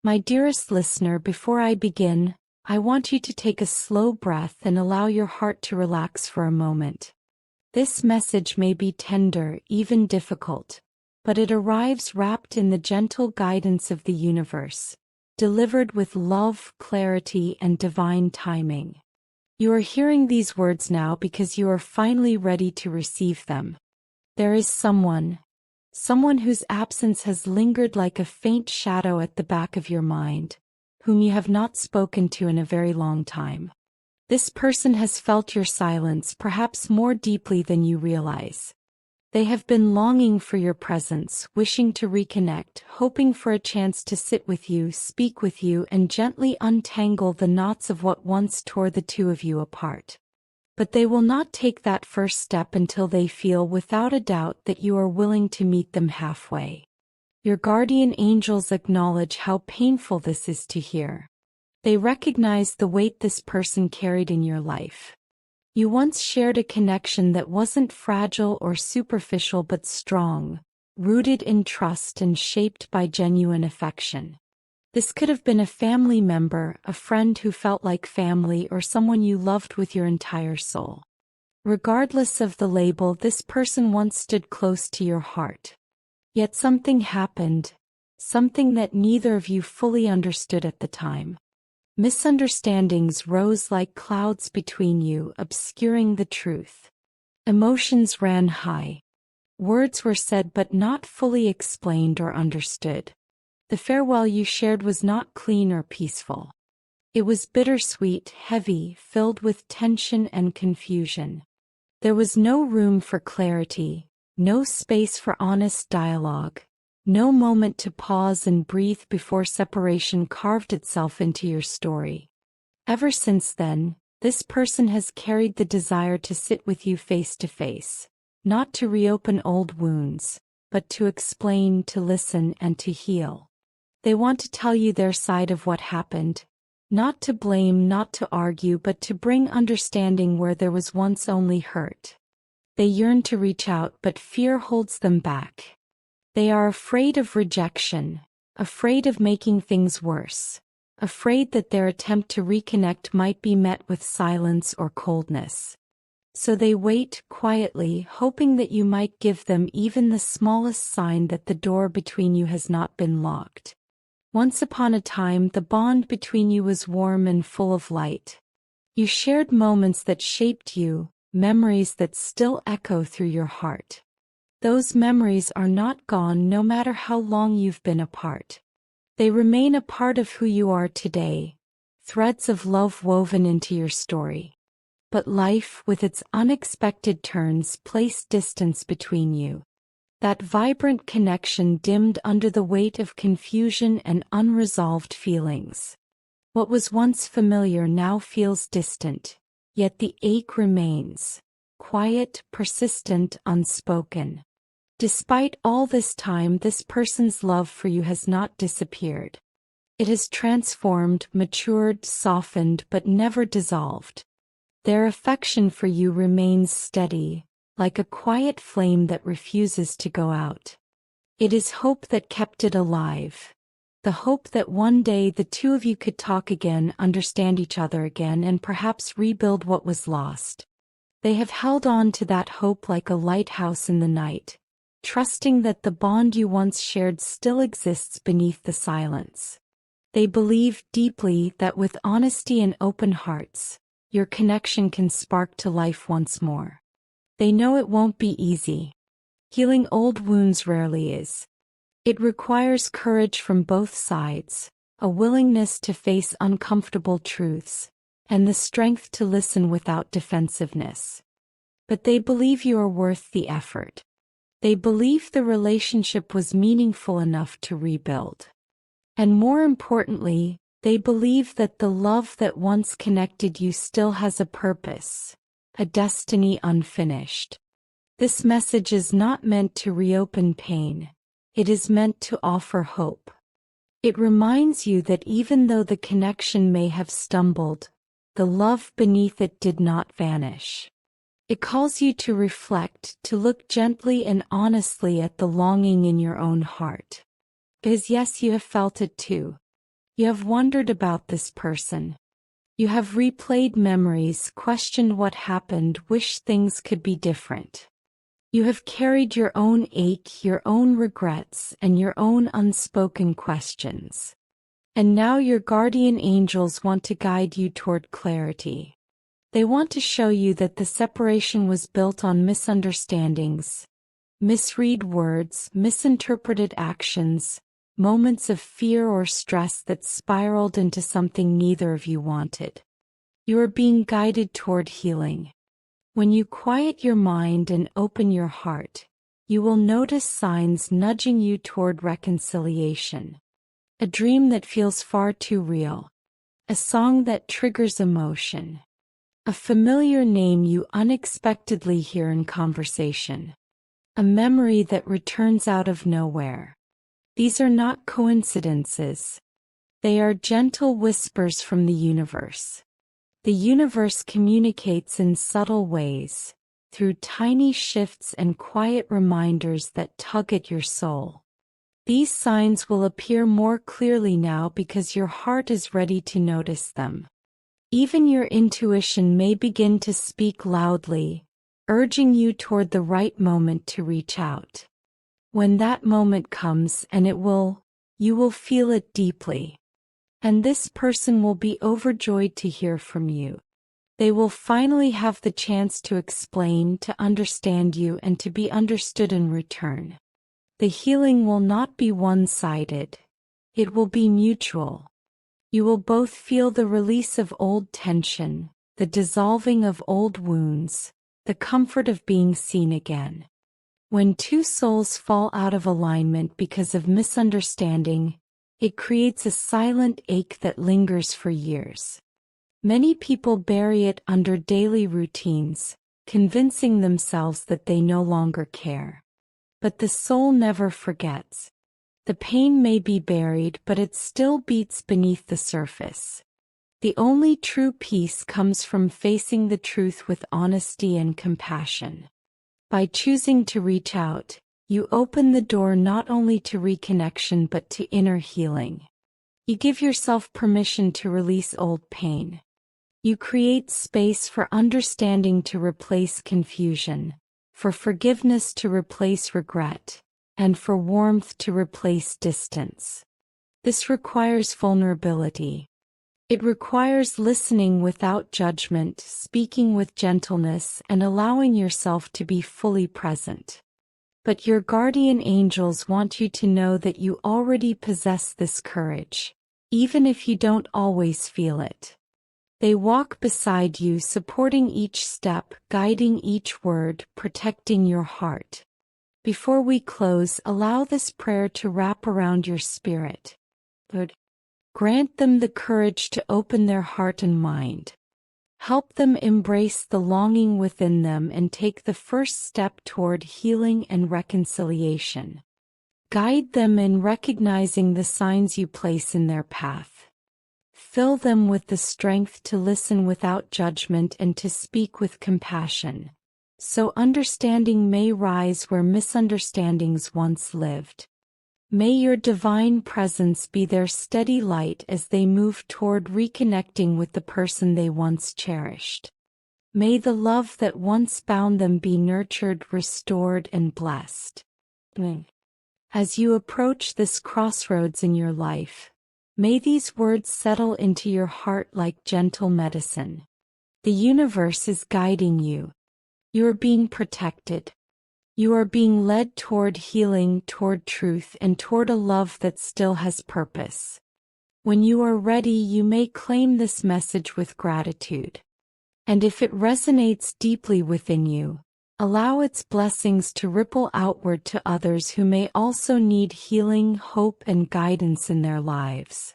My dearest listener, before I begin, I want you to take a slow breath and allow your heart to relax for a moment. This message may be tender, even difficult, but it arrives wrapped in the gentle guidance of the universe, delivered with love, clarity, and divine timing. You are hearing these words now because you are finally ready to receive them. There is someone whose absence has lingered like a faint shadow at the back of your mind, whom you have not spoken to in a very long time. This person has felt your silence perhaps more deeply than you realize. They have been longing for your presence, wishing to reconnect, hoping for a chance to sit with you, speak with you, and gently untangle the knots of what once tore the two of you apart. But they will not take that first step until they feel without a doubt that you are willing to meet them halfway. Your guardian angels acknowledge how painful this is to hear. They recognize the weight this person carried in your life. You once shared a connection that wasn't fragile or superficial but strong, rooted in trust and shaped by genuine affection. This could have been a family member, a friend who felt like family, or someone you loved with your entire soul. Regardless of the label, this person once stood close to your heart. Yet something happened, something that neither of you fully understood at the time. Misunderstandings rose like clouds between you, obscuring the truth. Emotions ran high. Words were said but not fully explained or understood. The farewell you shared was not clean or peaceful. It was bittersweet, heavy, filled with tension and confusion. There was no room for clarity, no space for honest dialogue, no moment to pause and breathe before separation carved itself into your story. Ever since then, this person has carried the desire to sit with you face to face, not to reopen old wounds, but to explain, to listen, and to heal. They want to tell you their side of what happened, not to blame, not to argue, but to bring understanding where there was once only hurt. They yearn to reach out, but fear holds them back. They are afraid of rejection, afraid of making things worse, afraid that their attempt to reconnect might be met with silence or coldness. So they wait quietly, hoping that you might give them even the smallest sign that the door between you has not been locked. Once upon a time, the bond between you was warm and full of light. You shared moments that shaped you, memories that still echo through your heart. Those memories are not gone no matter how long you've been apart. They remain a part of who you are today, threads of love woven into your story. But life, with its unexpected turns, placed distance between you. That vibrant connection dimmed under the weight of confusion and unresolved feelings. What was once familiar now feels distant, yet the ache remains, quiet, persistent, unspoken. Despite all this time, this person's love for you has not disappeared. It has transformed, matured, softened, but never dissolved. Their affection for you remains steady, like a quiet flame that refuses to go out. It is hope that kept it alive. The hope that one day the two of you could talk again, understand each other again, and perhaps rebuild what was lost. They have held on to that hope like a lighthouse in the night, trusting that the bond you once shared still exists beneath the silence. They believe deeply that with honesty and open hearts, your connection can spark to life once more. They know it won't be easy. Healing old wounds rarely is. It requires courage from both sides, a willingness to face uncomfortable truths, and the strength to listen without defensiveness. But they believe you are worth the effort. They believe the relationship was meaningful enough to rebuild. And more importantly, they believe that the love that once connected you still has a purpose, a destiny unfinished. This message is not meant to reopen pain. It is meant to offer hope. It reminds you that even though the connection may have stumbled, the love beneath it did not vanish. It calls you to reflect, to look gently and honestly at the longing in your own heart. Because yes, you have felt it too. You have wondered about this person. You have replayed memories, questioned what happened, wished things could be different. You have carried your own ache, your own regrets, and your own unspoken questions. And now your guardian angels want to guide you toward clarity. They want to show you that the separation was built on misunderstandings, misread words, misinterpreted actions, moments of fear or stress that spiraled into something neither of you wanted. You are being guided toward healing. When you quiet your mind and open your heart, you will notice signs nudging you toward reconciliation. A dream that feels far too real. A song that triggers emotion. A familiar name you unexpectedly hear in conversation. A memory that returns out of nowhere. These are not coincidences. They are gentle whispers from the universe. The universe communicates in subtle ways, through tiny shifts and quiet reminders that tug at your soul. These signs will appear more clearly now because your heart is ready to notice them. Even your intuition may begin to speak loudly, urging you toward the right moment to reach out. When that moment comes, and you will feel it deeply. And this person will be overjoyed to hear from you. They will finally have the chance to explain, to understand you, and to be understood in return. The healing will not be one-sided. It will be mutual. You will both feel the release of old tension, the dissolving of old wounds, the comfort of being seen again. When two souls fall out of alignment because of misunderstanding, it creates a silent ache that lingers for years. Many people bury it under daily routines, convincing themselves that they no longer care. But the soul never forgets. The pain may be buried, but it still beats beneath the surface. The only true peace comes from facing the truth with honesty and compassion. By choosing to reach out, you open the door not only to reconnection but to inner healing. You give yourself permission to release old pain. You create space for understanding to replace confusion, for forgiveness to replace regret, and for warmth to replace distance. This requires vulnerability. It requires listening without judgment, speaking with gentleness, and allowing yourself to be fully present. But your guardian angels want you to know that you already possess this courage, even if you don't always feel it. They walk beside you, supporting each step, guiding each word, protecting your heart. Before we close, allow this prayer to wrap around your spirit. Lord, grant them the courage to open their heart and mind. Help them embrace the longing within them and take the first step toward healing and reconciliation. Guide them in recognizing the signs you place in their path. Fill them with the strength to listen without judgment and to speak with compassion, so understanding may rise where misunderstandings once lived. May your divine presence be their steady light as they move toward reconnecting with the person they once cherished. May the love that once bound them be nurtured, restored, and blessed. As you approach this crossroads in your life, may these words settle into your heart like gentle medicine. The universe is guiding you. You are being protected. You are being led toward healing, toward truth, and toward a love that still has purpose. When you are ready, you may claim this message with gratitude. And if it resonates deeply within you, allow its blessings to ripple outward to others who may also need healing, hope, and guidance in their lives.